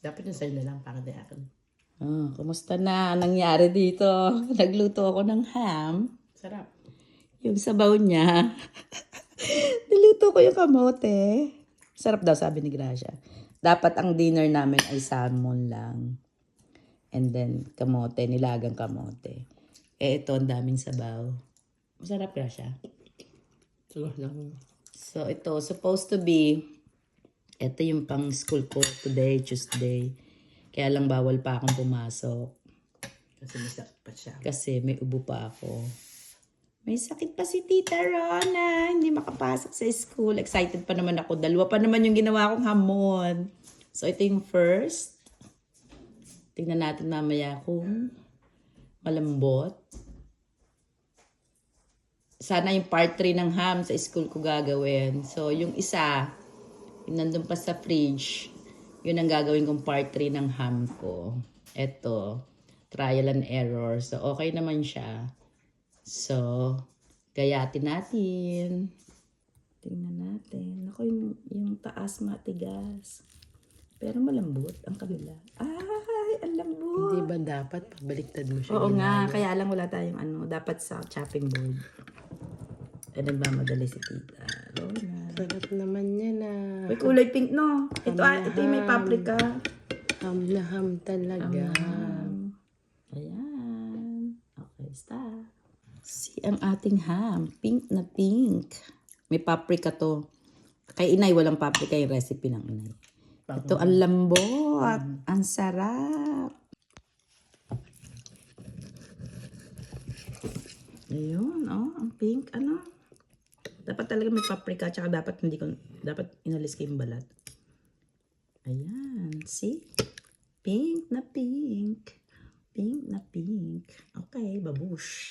Dapat yung sa'yo na lang para di akin. Oh, kumusta na nangyari dito? Nagluto ako ng ham. Sarap. Yung sabaw niya. Niluto ko yung kamote. Sarap daw, sabi ni Gracia. Dapat ang dinner namin ay salmon lang. And then, kamote, nilagang kamote. Ito, ang daming sabaw. Masarap, Gracia. Siguro lang. So, ito, supposed to be, ito yung pang school ko today, Tuesday. Kaya lang bawal pa akong pumasok. Kasi masakit pa siya. Kasi may ubo pa ako. May sakit pa si Tita Rona. Hindi makapasok sa school. Excited pa naman ako. Dalawa pa naman yung ginawa kong hamon. So, ito yung first. Tingnan natin mamaya kung malambot. Sana yung part 3 ng ham sa school ko gagawin. So, yung isa, yung nandun pa sa fridge, yun ang gagawin kong part 3 ng ham ko. Ito, trial and error. So, okay naman siya. So, gayatin natin. Tingnan natin. Ako, yung taas matigas. Pero malambot ang kabila. Ay, ang lambot. Hindi ba dapat pagbaliktad mo siya? Oo nga, kaya lang wala tayong dapat sa chopping board. Nagmamadali si Tita Rona. Sarap naman yan May kulay pink, no? Ito yung may paprika. Ham na ham talaga. Ayan. Okay, stop. See ang ating ham. Pink na pink. May paprika to. Kay inay, walang paprika yung recipe ng inay. Ito, ang lambot. Ang sarap. Ayun, ang pink, Dapat talaga may paprika, tsaka dapat inalis ko yung balat. Ayan, see? Pink na pink. Pink na pink. Okay, babush.